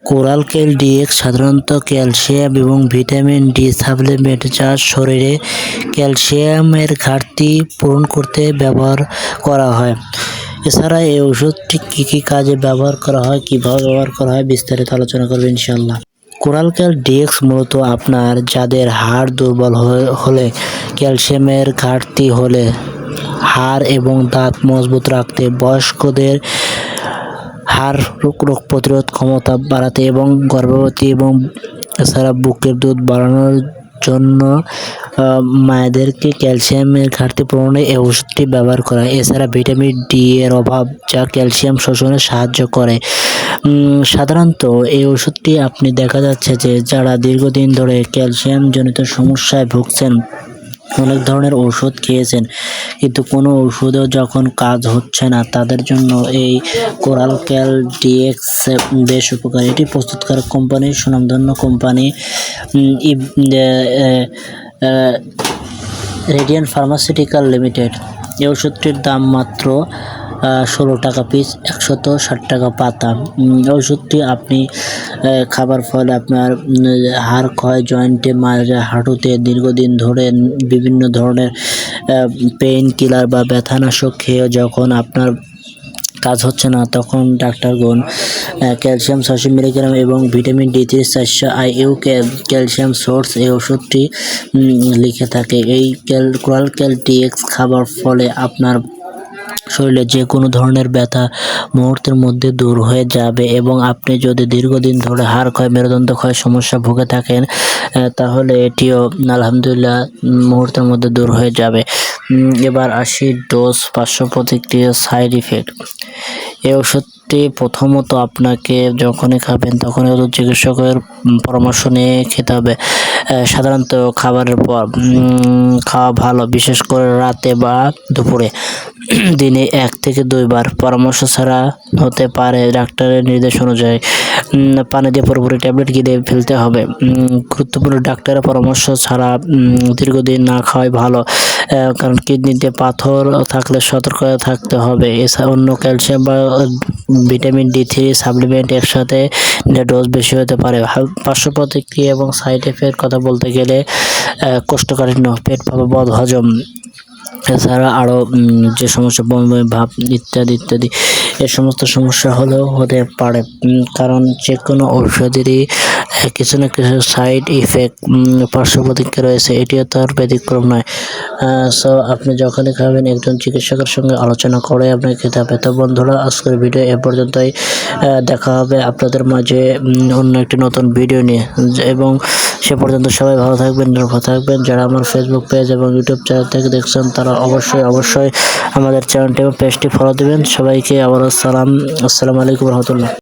Coral ক্যাল dx সাধারণত calcium এবং vitamin D supplement যা শরীরে ক্যালসিয়ামের ঘাটতি পূরণ করতে ব্যবহার করা হয়। এছাড়া এই ওষুধটি কী কাজে ব্যবহার করা হয়, কীভাবে ব্যবহার করা হয় বিস্তারিত আলোচনা করব ইনশাআল্লাহ। কোরাল ক্যাল ডিএক্স মূলত আপনার যাদের হাড় দুর্বল হলে, ক্যালসিয়ামের ঘাটতি হলে, হাড় এবং দাঁত মজবুত রাখতে, বয়স্কদের হাড় রোগ প্রতিরোধ ক্ষমতা বাড়াতে এবং গর্ভবতী এবং এছাড়া বুকের দুধ বাড়ানোর জন্য মায়েদেরকে ক্যালসিয়ামের ঘাটতি পূরণে এই ওষুধটি ব্যবহার করা হয়। এছাড়া ভিটামিন ডি এর অভাব যা ক্যালসিয়াম শোষণে সাহায্য করে। সাধারণত এই ওষুধটি আপনি দেখা যাচ্ছে যে যারা দীর্ঘদিন ধরে ক্যালসিয়াম জনিত সমস্যায় ভুগছেন, অনেক ধরনের ওষুধ খেয়েছেন কিন্তু কোনো ওষুধেও যখন কাজ হচ্ছে না, তাদের জন্য এই কোরাল ক্যাল ডিএক্স বেশ উপকারী। এটি প্রস্তুতকারক কোম্পানি সুনামধন্য কোম্পানি রেডিয়ান্ট ফার্মাসিউটিক্যাল লিমিটেড। এই ওষুধটির দাম মাত্র 16 টাকা পিস, 160 টাকা পাতা। ওষুধটি আপনি খাবার ফলে আপনার হাড় ক্ষয়, জয়েন্টে, মাঝে, হাঁটুতে দীর্ঘদিন ধরে বিভিন্ন ধরনের পেইন কিলার বা ব্যথানাশক খেয়ে যখন আপনার কাজ হচ্ছে না, তখন ডাক্তারগণ ক্যালসিয়াম 600 মিলিগ্রাম এবং vitamin D3 400 IU calcium source এই ওষুধটি লিখে থাকে। এই কোরাল ক্যাল ডিএক্স খাবার ফলে আপনার শরীরে যে কোনো ধরনের ব্যথা মুহূর্তের মধ্যে দূর হয়ে যাবে এবং আপনি যদি দীর্ঘদিন ধরে হাড় ক্ষয়, মেরুদণ্ড ক্ষয় সমস্যা ভুগে থাকেন, তাহলে এটিও আলহামদুলিল্লাহ মুহূর্তের মধ্যে দূর হয়ে যাবে। এবার আসি ডোজ, পার্শ্ব প্রতিক্রিয়া, সাইড ইফেক্ট। এই ওষুধটি প্রথমত আপনাকে যখনই খাবেন তখনই চিকিৎসকের পরামর্শ নিয়ে খেতে হবে। সাধারণত খাবারের পর খাওয়া ভালো, বিশেষ করে রাতে বা দুপুরে। দিনে 1 থেকে 2 বার, পরামর্শ ছাড়া হতে পারে ডাক্তারের নির্দেশ অনুযায়ী। পানি দিয়ে পুরোপুরি ট্যাবলেট গিলে ফেলতে হবে। গুরুত্বপূর্ণ ডাক্তারের পরামর্শ ছাড়া দীর্ঘদিন না খাওয়াই ভালো, কারণ কিডনিতে পাথর থাকলে সতর্ক থাকতে হবে। এছাড়া অন্য ক্যালসিয়াম বা ভিটামিন ডি3 সাপ্লিমেন্ট একসাথে ডোজ বেশি হতে পারে। পার্শ্ব প্রতিক্রিয়া এবং সাইড এফেক্ট কথা বলতে গেলে কোষ্ঠকাঠিন্য, পেট ফাঁপা, বদহজম, এছাড়া আরও যে সমস্যা বমি ভাব ইত্যাদি ইত্যাদি, এই সমস্ত সমস্যা হলেও হতে পারে, কারণ যে কোনো ঔষধেরই কিছু না কিছু সাইড ইফেক্ট, পার্শ্ব প্রতিক্রিয়া রয়েছে, এটিও তার ব্যতিক্রম নয়। সো আপনি যখনই খাবেন একজন চিকিৎসকের সঙ্গে আলোচনা করে আপনাকে খেতে হবে। তো বন্ধুরা, আজকের ভিডিও এ পর্যন্তই। দেখা হবে আপনাদের মাঝে অন্য একটি নতুন ভিডিও নিয়ে, এবং সে পর্যন্ত সবাই ভালো থাকবেন, নিরাপদ থাকবেন। যারা আমার ফেসবুক পেজ এবং ইউটিউব চ্যানেল থেকে দেখছেন তারা অবশ্যই আমাদের চ্যানেলটি এবং পেজটি ফলো দিবেন। সবাইকে আবারও আসসালামু আলাইকুম রহমতুল্লাহ।